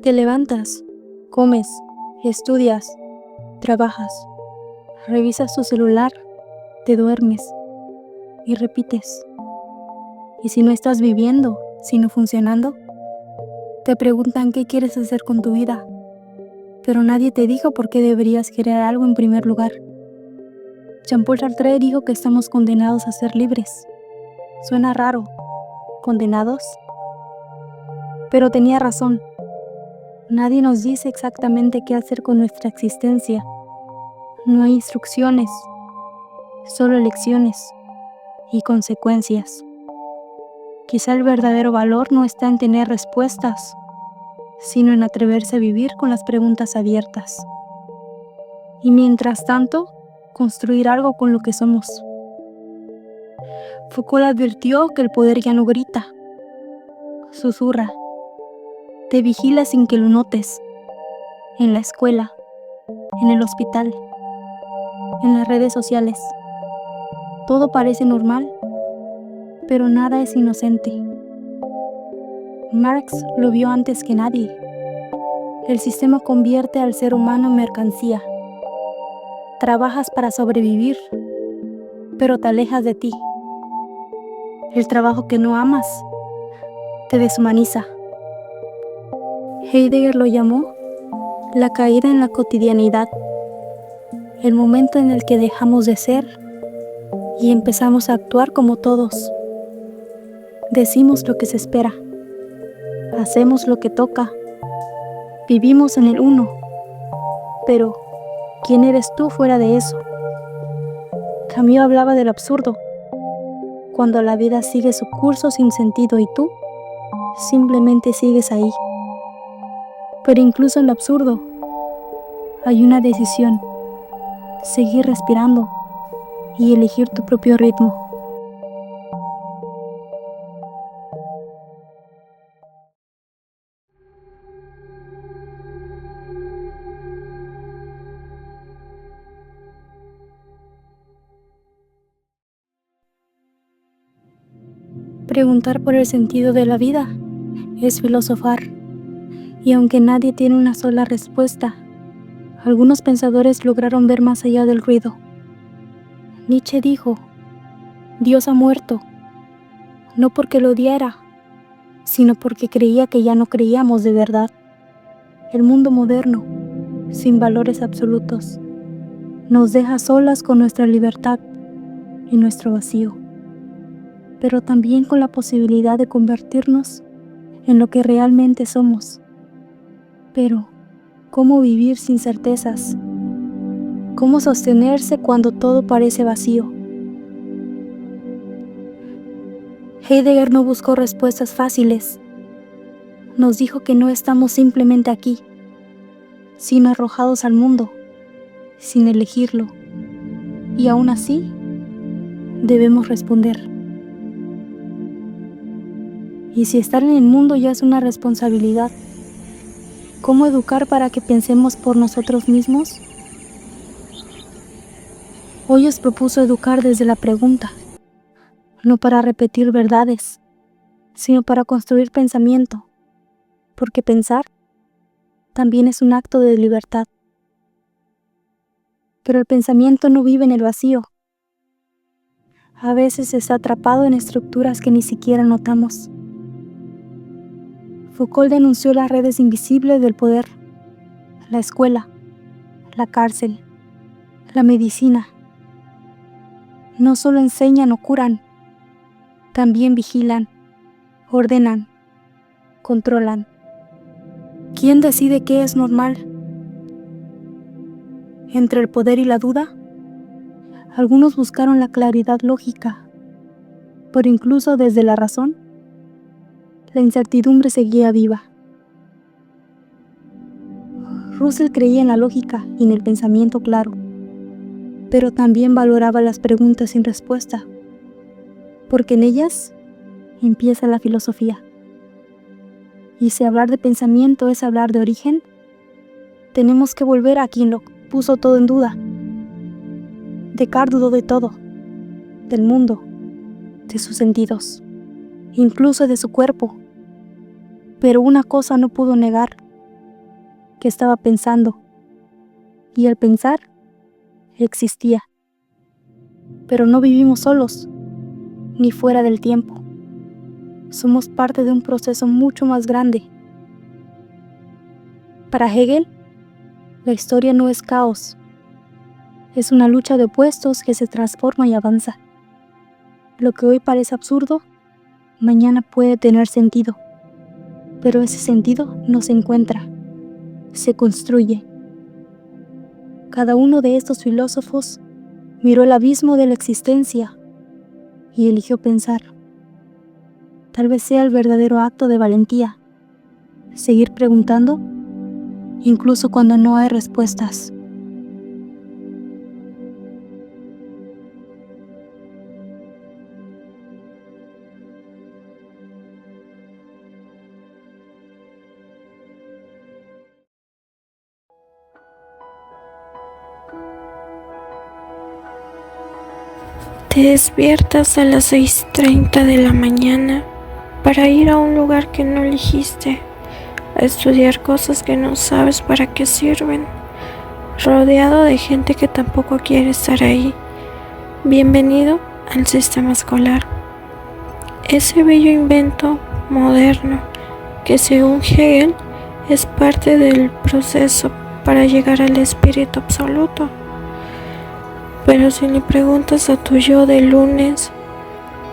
Te levantas, comes, estudias, trabajas, revisas tu celular, te duermes y repites. Y si no estás viviendo, sino funcionando, te preguntan qué quieres hacer con tu vida, pero nadie te dijo por qué deberías querer algo en primer lugar. Jean-Paul Sartre dijo que estamos condenados a ser libres. Suena raro, ¿condenados? Pero tenía razón. Nadie nos dice exactamente qué hacer con nuestra existencia. No hay instrucciones, solo elecciones y consecuencias. Quizá el verdadero valor no está en tener respuestas, sino en atreverse a vivir con las preguntas abiertas. Y mientras tanto, construir algo con lo que somos. Foucault advirtió que el poder ya no grita, susurra, te vigila sin que lo notes, en la escuela, en el hospital, en las redes sociales. Todo parece normal, pero nada es inocente. Marx lo vio antes que nadie. El sistema convierte al ser humano en mercancía. Trabajas para sobrevivir, pero te alejas de ti. El trabajo que no amas te deshumaniza. Heidegger lo llamó la caída en la cotidianidad, el momento en el que dejamos de ser y empezamos a actuar como todos. Decimos lo que se espera, hacemos lo que toca, vivimos en el uno, pero ¿quién eres tú fuera de eso? Camus hablaba del absurdo, cuando la vida sigue su curso sin sentido y tú simplemente sigues ahí. Pero incluso en lo absurdo hay una decisión: seguir respirando y elegir tu propio ritmo. Preguntar por el sentido de la vida es filosofar, y aunque nadie tiene una sola respuesta, algunos pensadores lograron ver más allá del ruido. Nietzsche dijo: Dios ha muerto, no porque lo odiara, sino porque creía que ya no creíamos de verdad. El mundo moderno, sin valores absolutos, nos deja solas con nuestra libertad y nuestro vacío, pero también con la posibilidad de convertirnos en lo que realmente somos. Pero, ¿cómo vivir sin certezas? ¿Cómo sostenerse cuando todo parece vacío? Heidegger no buscó respuestas fáciles. Nos dijo que no estamos simplemente aquí, sino arrojados al mundo, sin elegirlo. Y aún así, debemos responder. Y si estar en el mundo ya es una responsabilidad, ¿cómo educar para que pensemos por nosotros mismos? Hoyos propuso educar desde la pregunta, no para repetir verdades, sino para construir pensamiento, porque pensar también es un acto de libertad. Pero el pensamiento no vive en el vacío. A veces está atrapado en estructuras que ni siquiera notamos. Foucault denunció las redes invisibles del poder, la escuela, la cárcel, la medicina. No solo enseñan o curan, también vigilan, ordenan, controlan. ¿Quién decide qué es normal? Entre el poder y la duda, algunos buscaron la claridad lógica, pero incluso desde la razón, la incertidumbre seguía viva. Russell creía en la lógica y en el pensamiento claro, pero también valoraba las preguntas sin respuesta, porque en ellas empieza la filosofía. Y si hablar de pensamiento es hablar de origen, tenemos que volver a quien lo puso todo en duda. Descartes dudó de todo, del mundo, de sus sentidos, incluso de su cuerpo. Pero una cosa no pudo negar: que estaba pensando, y el pensar existía. Pero no vivimos solos, ni fuera del tiempo. Somos parte de un proceso mucho más grande. Para Hegel, la historia no es caos, es una lucha de opuestos que se transforma y avanza. Lo que hoy parece absurdo, mañana puede tener sentido, pero ese sentido no se encuentra, se construye. Cada uno de estos filósofos miró el abismo de la existencia y eligió pensar. Tal vez sea el verdadero acto de valentía, seguir preguntando, incluso cuando no hay respuestas. Te despiertas a las 6:30 de la mañana para ir a un lugar que no elegiste, a estudiar cosas que no sabes para qué sirven, rodeado de gente que tampoco quiere estar ahí. Bienvenido al sistema escolar, ese bello invento moderno que según Hegel es parte del proceso para llegar al espíritu absoluto. Pero si le preguntas a tu yo de lunes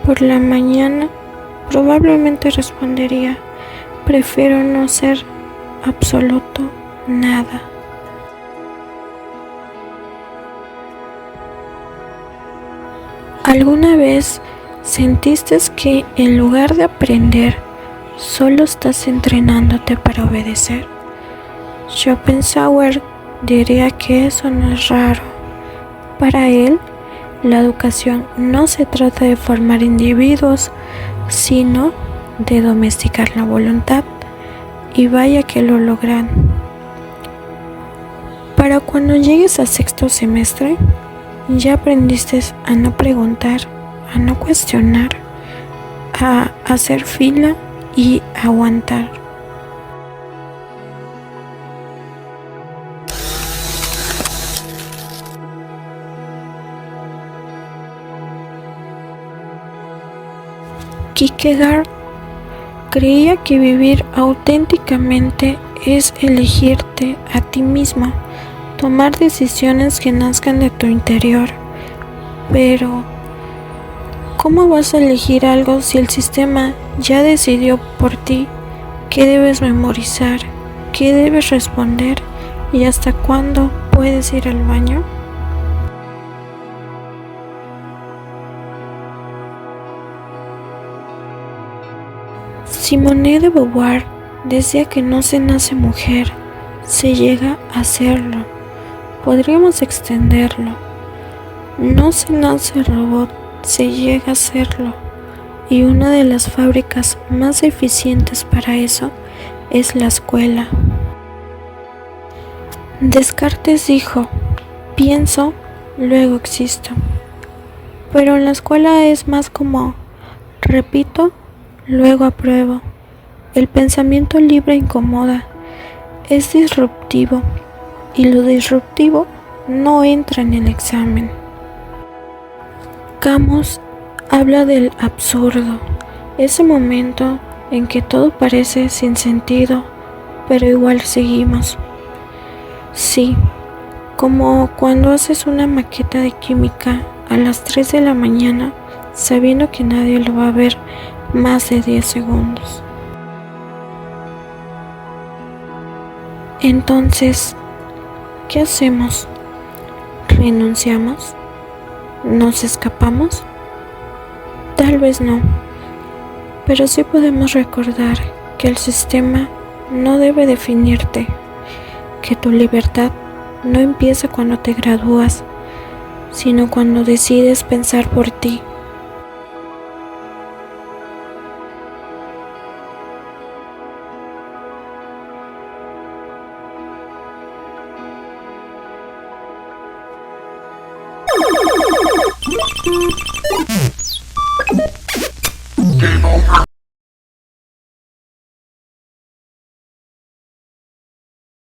por la mañana, probablemente respondería: prefiero no ser absoluto nada. ¿Alguna vez sentiste que en lugar de aprender, solo estás entrenándote para obedecer? Schopenhauer diría que eso no es raro. Para él, la educación no se trata de formar individuos, sino de domesticar la voluntad, y vaya que lo logran. Para cuando llegues a sexto semestre, ya aprendiste a no preguntar, a no cuestionar, a hacer fila y aguantar. Kierkegaard creía que vivir auténticamente es elegirte a ti mismo, tomar decisiones que nazcan de tu interior. Pero, ¿cómo vas a elegir algo si el sistema ya decidió por ti qué debes memorizar, qué debes responder y hasta cuándo puedes ir al baño? Simone de Beauvoir decía que no se nace mujer, se llega a serlo. Podríamos extenderlo. No se nace robot, se llega a serlo. Y una de las fábricas más eficientes para eso es la escuela. Descartes dijo: pienso, luego existo. Pero en la escuela es más como: repito, luego apruebo. El pensamiento libre incomoda, es disruptivo, y lo disruptivo no entra en el examen. Camus habla del absurdo, ese momento en que todo parece sin sentido, pero igual seguimos. Sí, como cuando haces una maqueta de química a las 3 de la mañana, sabiendo que nadie lo va a ver más de 10 segundos. Entonces, ¿qué hacemos? ¿Renunciamos? ¿Nos escapamos? Tal vez no, pero sí podemos recordar que el sistema no debe definirte, que tu libertad no empieza cuando te gradúas, sino cuando decides pensar por ti. Game over.